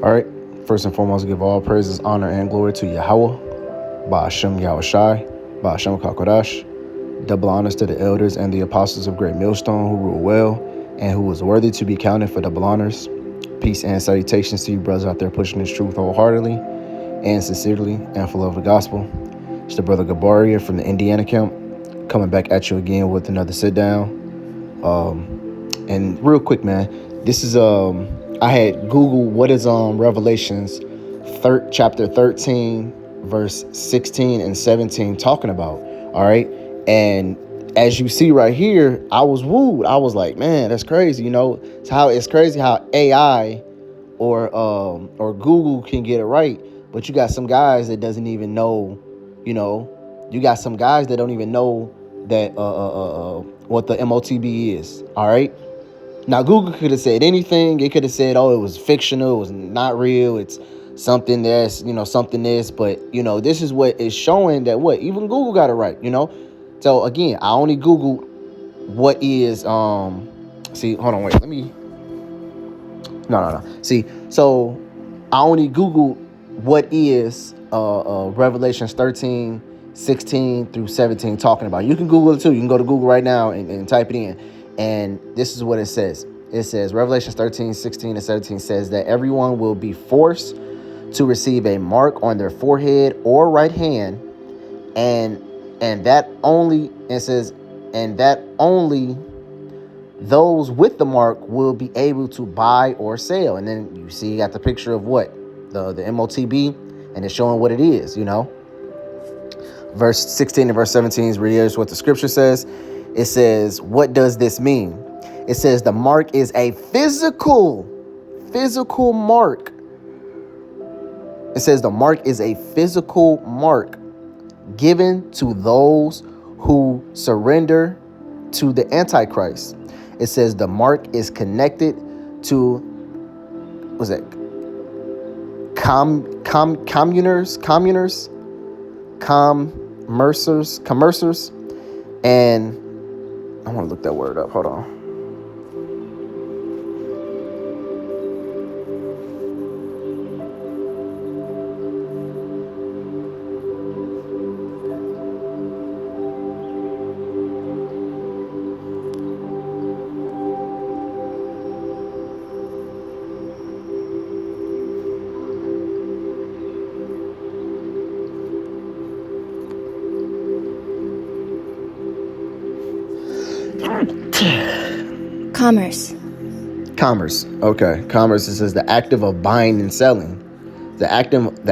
All right. First and foremost, give all praises, honor, and glory to Yahweh, Ba'ashem Yahushai, Ba'ashem Kakodash. Double honors to the elders and the apostles of Great Millstone who rule well and who was worthy to be counted for double honors. Peace and salutations to you brothers out there pushing this truth wholeheartedly and sincerely and for love of the gospel. It's the brother Gabaria from the Indiana camp coming back at you again with another sit down. And real quick, man, this is I had Googled what is Revelations chapter 13 verse 16 and 17 talking about. All right. And as you see right here, I was wooed. I was like, man, that's crazy. It's crazy how AI or Google can get it right, but you got some guys that doesn't even know. You got some guys that don't even know that what the MOTB is. All right. Now, Google could have said anything. It could have said, oh, it was fictional. It was not real. It's something that's, something this. But, this is what is showing that even Google got it right, So, again, I only Googled what is, see, hold on, wait, let me, no. See, so I only Googled what is Revelations 13, 16 through 17 talking about. You can Google it too. You can go to Google right now and type it in. And this is what it says. It says, Revelations 13, 16, and 17 says that everyone will be forced to receive a mark on their forehead or right hand. And that only, it says, and that only those with the mark will be able to buy or sell. And then you see, you got the picture of what? The MOTB, and it's showing what it is, Verse 16 and verse 17 reiterates what the scripture says. It says, what does this mean? It says the mark is a physical mark. It says the mark is a physical mark given to those who surrender to the Antichrist. It says the mark is connected to, what's that? Commercers, and I want to look that word up. Hold on. Commerce. Okay. Commerce, it says the active of buying and selling. The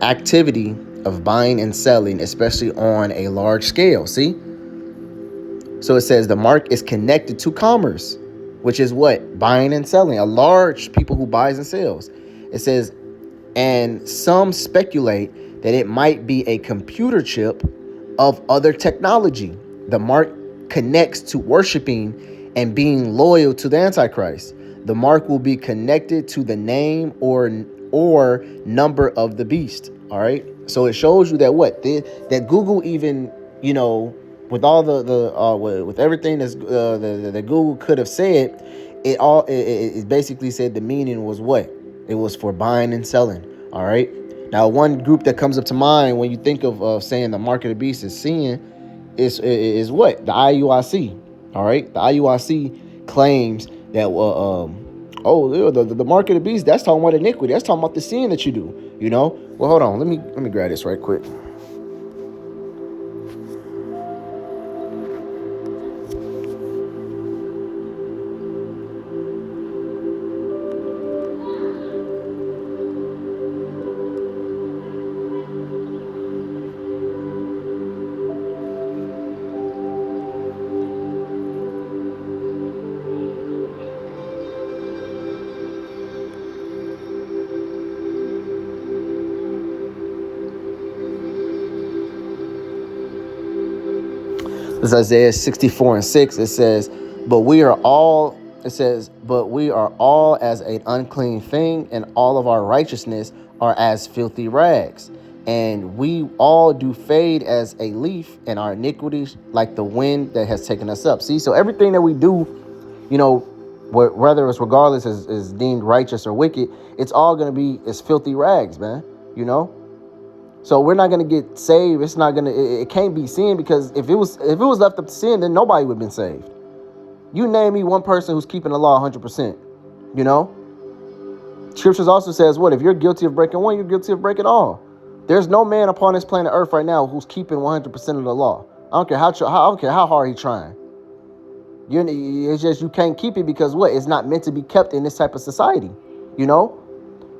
activity of buying and selling, especially on a large scale. See? So it says the mark is connected to commerce, which is what? Buying and selling. A large people who buys and sells. It says, and some speculate that it might be a computer chip of other technology. The mark connects to worshiping and being loyal to the Antichrist. The mark will be connected to the name or number of the beast. All right. So it shows you that that Google even, with all with everything that's that Google could have said, it basically said the meaning was what? It was for buying and selling. All right. Now, one group that comes up to mind when you think of saying the mark of the beast is sin is what? The IUIC. All right. The IUIC claims that, the mark of the beast, that's talking about iniquity. That's talking about the sin that you do, Well, hold on. Let me grab this right quick. It's Isaiah 64 and 6. It says, but we are all as an unclean thing, and all of our righteousness are as filthy rags. And we all do fade as a leaf, and our iniquities like the wind that has taken us up. See, so everything that we do, whether it's regardless is deemed righteous or wicked, it's all going to be as filthy rags, man. You know. So we're not going to get saved. It's not going to. It can't be sin, because if it was left up to sin, then nobody would have been saved. You name me one person who's keeping the law 100%. You know. Scriptures also says what? If you're guilty of breaking one, you're guilty of breaking all. There's no man upon this planet Earth right now who's keeping 100% of the law. I don't care I don't care how hard he's trying. It's just you can't keep it because what? It's not meant to be kept in this type of society. You know,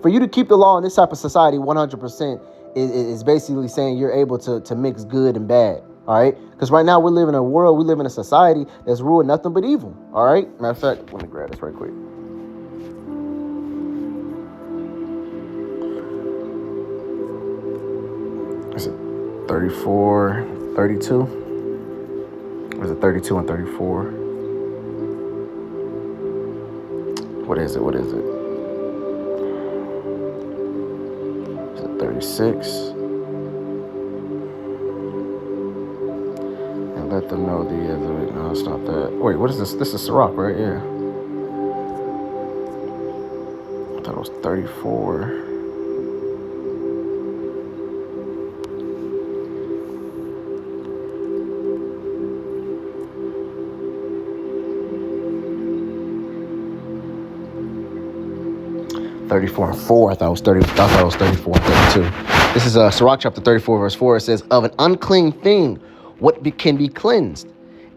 for you to keep the law in this type of society 100% is basically saying you're able to mix good and bad. All right, because right now we live in a world, we live in a society that's ruled nothing but evil. All right, matter of fact, let me grab this right quick. Is it 34, 32? Or is it 32 and 34? What is it? Is it 36? And let them know no, it's not that. Wait, what is this? This is Sirach, right? Yeah. I thought it was 34. and 4. I thought it was 34 and 32. This is Sirach chapter 34, verse 4. It says, of an unclean thing, what can be cleansed?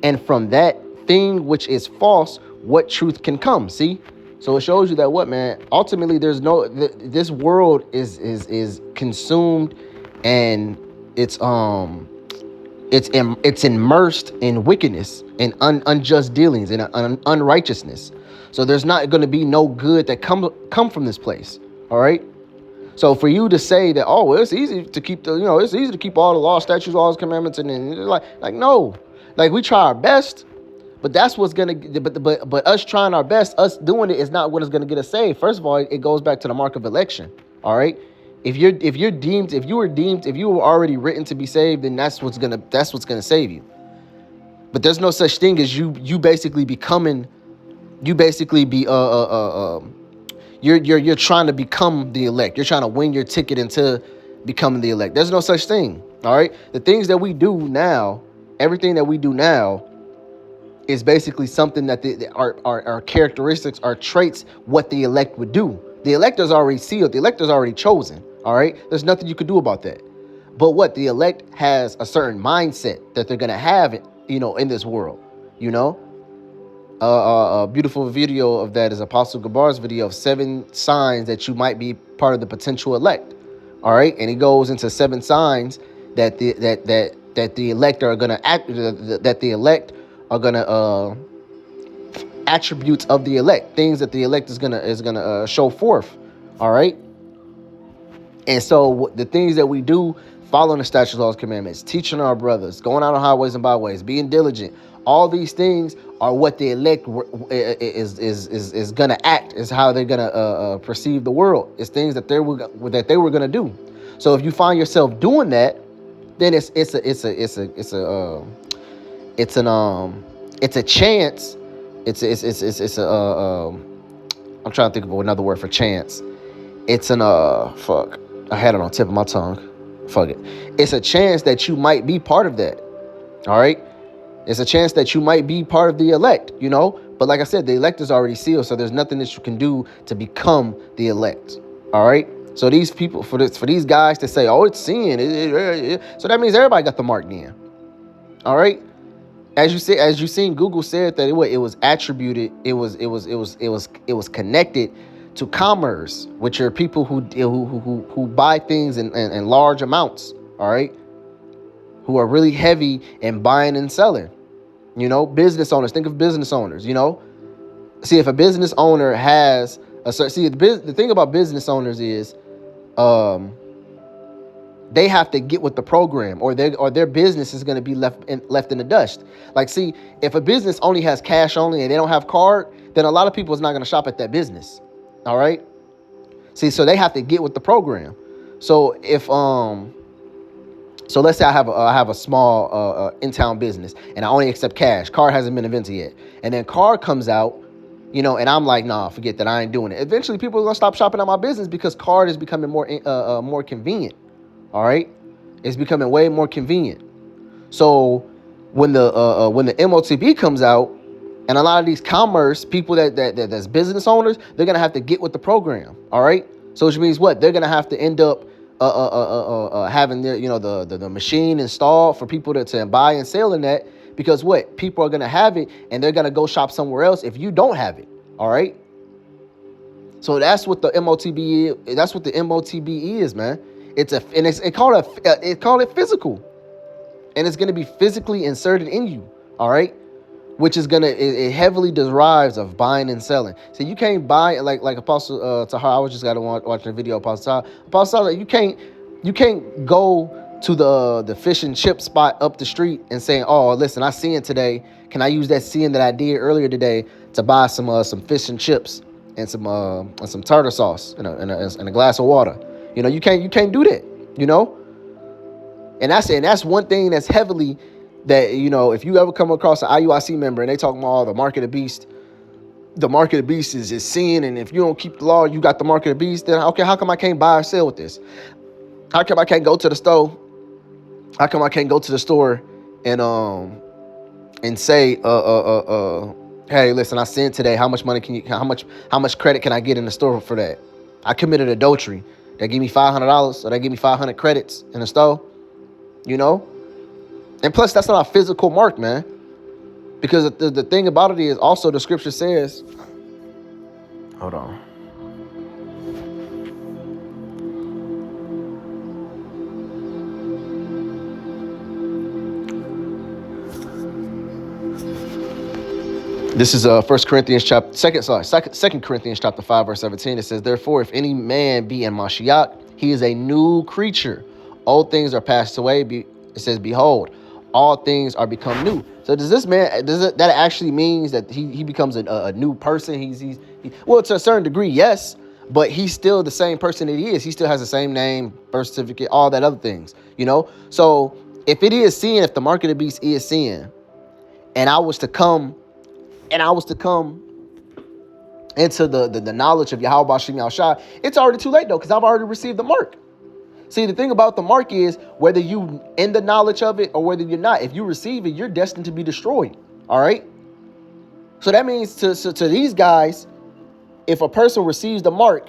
And from that thing which is false, what truth can come? See? So it shows you that what, man? Ultimately, there's no. This world is consumed, and it's immersed in wickedness and unjust dealings and unrighteousness. So there's not going to be no good that come from this place. All right. So for you to say that, oh, well, it's easy to keep it's easy to keep all the law, statutes, laws, commandments, and then like no, like we try our best, but that's what's gonna. But us trying our best, us doing it is not what is gonna get us saved. First of all, it goes back to the mark of election. All right. If you were already written to be saved, then that's what's gonna save you. But there's no such thing as you basically becoming. You basically be you're trying to become the elect. You're trying to win your ticket into becoming the elect. There's no such thing. All right. The things that we do now, everything that we do now, is basically something that our characteristics, our traits, what the elect would do. The elect is already sealed. The elect is already chosen. All right. There's nothing you could do about that. But what the elect has a certain mindset that they're gonna have, in this world. A beautiful video of that is Apostle Gabar's video of 7 signs that you might be part of the potential elect. All right, and he goes into 7 signs that the elect are gonna act. That the elect are gonna attributes of the elect, things that the elect is gonna show forth. All right, and so the things that we do, following the statutes, laws, commandments, teaching our brothers, going out on highways and byways, being diligent. All these things are what the elect is gonna act. Is how they're gonna perceive the world. It's things that they were gonna do. So if you find yourself doing that, then it's a chance. I'm trying to think of another word for chance. It's fuck. I had it on the tip of my tongue. Fuck it. It's a chance that you might be part of that. All right. It's a chance that you might be part of the elect, But like I said, the elect is already sealed, so there's nothing that you can do to become the elect. All right. So these people, for these guys to say, oh, it's sin, so that means everybody got the mark then. All right. As you seen, Google said that it was attributed. It was connected to commerce, which are people who buy things in large amounts. All right. Who are really heavy in buying and selling, business owners. Think of business owners, See, if a business owner has the thing about business owners is, they have to get with the program, or their business is going to be left in the dust. Like, see, if a business only has cash only and they don't have card, then a lot of people is not going to shop at that business. All right. See, so they have to get with the program. So if So let's say I have a small in-town business and I only accept cash. Card hasn't been invented yet. And then card comes out And I'm like, nah, forget that. I ain't doing it. Eventually, people are gonna stop shopping at my business because card is becoming more convenient. All right, it's becoming way more convenient. So when the MOTB comes out, and a lot of these commerce people that's business owners, they're gonna have to get with the program. All right, so which means what? They're gonna have to end up having the machine installed for people to buy and sell in that, because what? People are gonna have it and they're gonna go shop somewhere else if you don't have it. All right. So that's what the MOTB is. That's what the MOTB is, man. It call it physical, and it's gonna be physically inserted in you. All right, which is it heavily derives of buying and selling. So you can't buy like Apostle Tahar. I was just watching a video of Apostle Tahar. Apostle Tahar, you can't go to the fish and chip spot up the street and saying, oh, listen, I seen today. Can I use that seeing that I did earlier today to buy some fish and chips and some tartar sauce and a glass of water? You can't do that. And that's one thing that's heavily that, if you ever come across an IUIC member and they talk about the mark of the beast is sin, and if you don't keep the law, you got the mark of the beast, then okay, how come I can't buy or sell with this? How come I can't go to the store? How come I can't go to the store and say, hey, listen, I sinned today. How much money how much credit can I get in the store for that? I committed adultery. They give me $500, or they give me 500 credits in the store, And plus, that's not a physical mark, man. Because the thing about it is also the scripture says, hold on. This is 1 Corinthians chapter 2 Corinthians chapter 5 verse 17. It says, therefore, if any man be in Mashiach, he is a new creature. Old things are passed away. It says, behold, all things are become new. So that actually means that he becomes a new person? Well, to a certain degree, yes, but he's still the same person that he is. He still has the same name, birth certificate, all that other things, So if it is sin, if the mark of the beast is sin, and I was to come into the knowledge of Yahweh Shem Yahushua, it's already too late though, because I've already received the mark. See, the thing about the mark is whether you in the knowledge of it or whether you're not, if you receive it, you're destined to be destroyed. All right. So that means to these guys, if a person receives the mark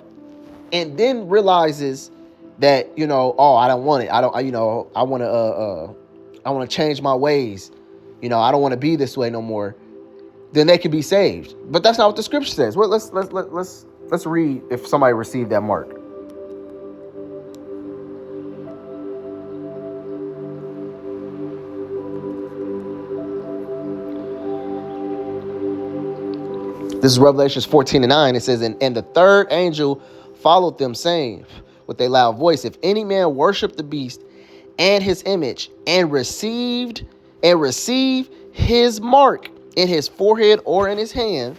and then realizes that, oh, I don't want it. I want to change my ways. I don't want to be this way no more. Then they can be saved. But that's not what the scripture says. Well, let's read if somebody received that mark. This is Revelations 14:9. It says, and the third angel followed them, saying with a loud voice, if any man worship the beast and his image and receive his mark in his forehead or in his hand,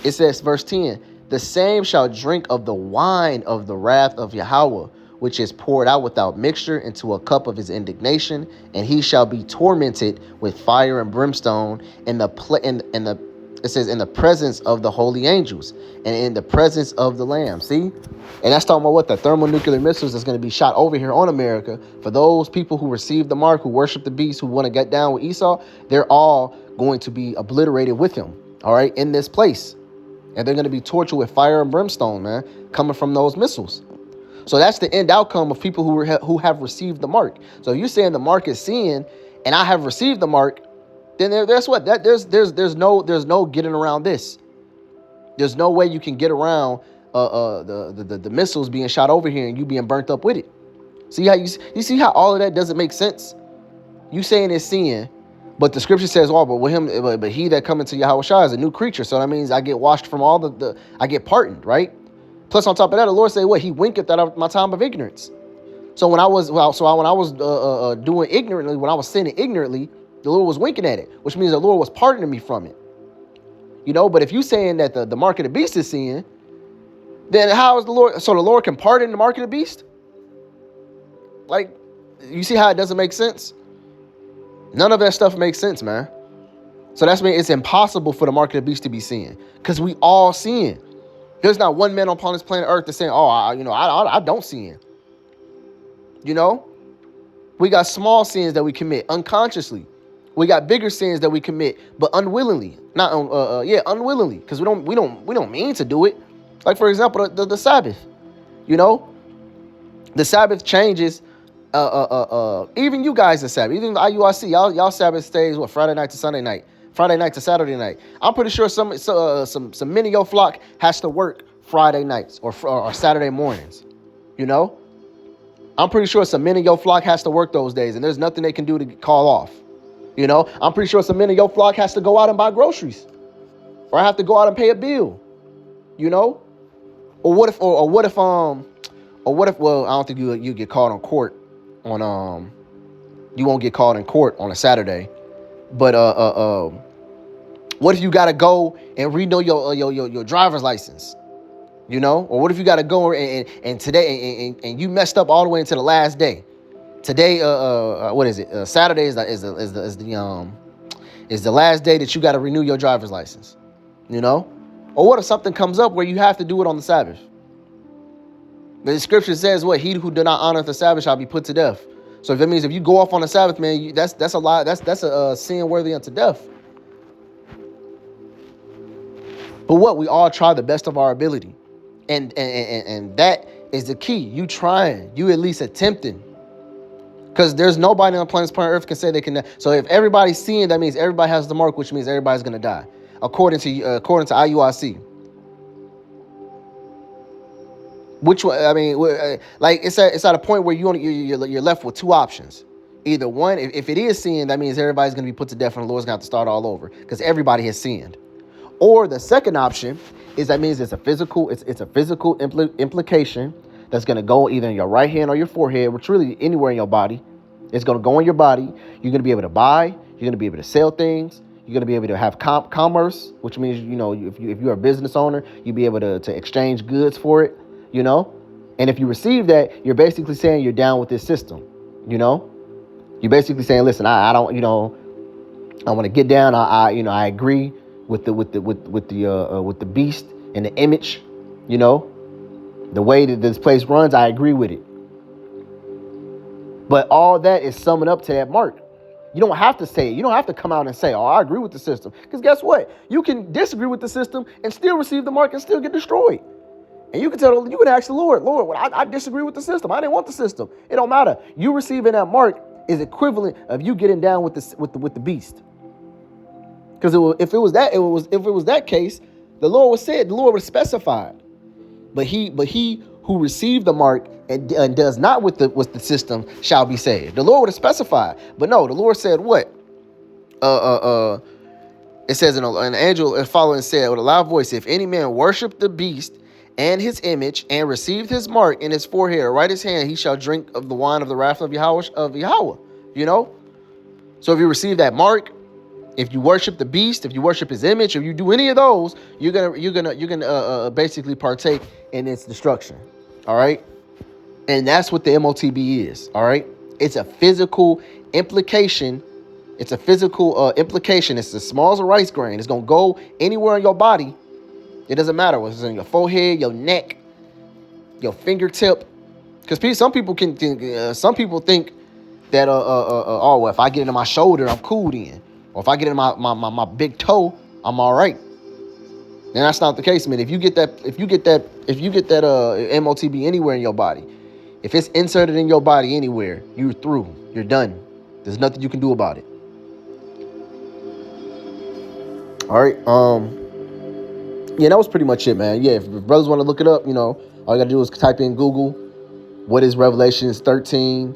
it says, verse 10, the same shall drink of the wine of the wrath of Yahweh, which is poured out without mixture into a cup of his indignation, and he shall be tormented with fire and brimstone it says in the presence of the holy angels and in the presence of the Lamb. See? And that's talking about what? The thermonuclear missiles that's going to be shot over here on America. For those people who receive the mark, who worship the beast, who want to get down with Esau, they're all going to be obliterated with him, all right, in this place. And they're going to be tortured with fire and brimstone, man, coming from those missiles. So that's the end outcome of people who have received the mark. So if you're saying the mark is sin and I have received the mark, then there's no getting around this. There's no way you can get around the missiles being shot over here and you being burnt up with it. See how you see how all of that doesn't make sense? You saying it's sin, but the scripture says, oh, but he that cometh to Yahweh Shai is a new creature. So that means I get washed from all I get pardoned, right? Plus on top of that, the Lord said, what? He winketh at my time of ignorance. So when I was doing ignorantly, when I was sinning ignorantly, the Lord was winking at it, which means the Lord was pardoning me from it. But if you saying that the mark of the beast is sin, then how is the Lord? So the Lord can pardon the mark of the beast? Like, you see how it doesn't make sense? None of that stuff makes sense, man. So that's mean it's impossible for the mark of the beast to be sin, because we all sin. There's not one man upon this planet Earth that's saying, "Oh, I don't sin." You know, we got small sins that we commit unconsciously. We got bigger sins that we commit, but unwillingly. Not unwillingly, because we don't mean to do it. Like, for example, the Sabbath. You know, the Sabbath changes. Even you guys, the Sabbath, even the IURC, y'all Sabbath stays what, Friday night to Sunday night, Friday night to Saturday night. I'm pretty sure some men of your flock has to work Friday nights or Saturday mornings. You know, I'm pretty sure some men of your flock has to work those days, and there's nothing they can do to call off. You know, I'm pretty sure some men of your flock has to go out and buy groceries, or have to go out and pay a bill. You know, or what if well, I don't think you get caught on court on you won't get caught in court on a Saturday, but what if you gotta go and renew your driver's license? You know, or what if you gotta go and today and you messed up all the way into the last day? Today, what is it? Saturday is the last day that you got to renew your driver's license. You know, or what if something comes up where you have to do it on the Sabbath? The scripture says, "What he who do not honor the Sabbath shall be put to death." So that means if you go off on the Sabbath, man, that's a lie. That's a sin worthy unto death. But what, we all try the best of our ability, and that is the key. You trying, you at least attempting. Because there's nobody on planet Earth can say they can. So if everybody's seeing, that means everybody has the mark, which means everybody's going to die, according to IURC. Which one? I mean, like it's at a point where you're left with two options. Either one, if it is sin, that means everybody's going to be put to death, and the Lord's going to have to start all over because everybody has sinned. Or the second option is that means it's a physical implication. That's going to go either in your right hand or your forehead, which really anywhere in your body. It's going to go in your body. You're going to be able to buy. You're going to be able to sell things. You're going to be able to have commerce, which means, if you're a business owner, you'll be able to exchange goods for it, And if you receive that, you're basically saying you're down with this system, You're basically saying, listen, I don't, I want to get down. I agree with the beast and the image, The way that this place runs, I agree with it. But all that is summing up to that mark. You don't have to say it. You don't have to come out and say, "Oh, I agree with the system." Because guess what? You can disagree with the system and still receive the mark and still get destroyed. And you can ask the Lord, I disagree with the system. I didn't want the system. It don't matter. You receiving that mark is equivalent of you getting down with the beast. Because if it was that case, the Lord would have specified. But he who received the mark and does not with the system shall be saved. The Lord would have specified. But no, the Lord said what? It says an angel following said with a loud voice, "If any man worship the beast and his image and receive his mark in his forehead or right his hand, he shall drink of the wine of the wrath of Yahweh. So if you receive that mark, if you worship the beast, if you worship his image, if you do any of those, you're gonna basically partake in its destruction. All right, and that's what the MOTB is. All right, it's a physical implication. It's a physical implication. It's as small as a rice grain. It's gonna go anywhere in your body. It doesn't matter whether it's in your forehead, your neck, your fingertip. Because some people think that well, if I get it in my shoulder, I'm cool then. Or if I get in my big toe, I'm all right. And that's not the case, man. If you get that MOTB anywhere in your body, if it's inserted in your body anywhere, you're through. You're done. There's nothing you can do about it. All right. Yeah, that was pretty much it, man. Yeah, if brothers want to look it up, all you gotta do is type in Google, what is Revelations 13,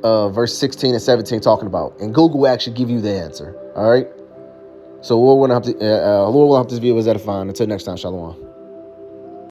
verse 16 and 17 talking about, and Google will actually give you the answer. All right. So Lord will have this video was edifying. Until next time, shalom.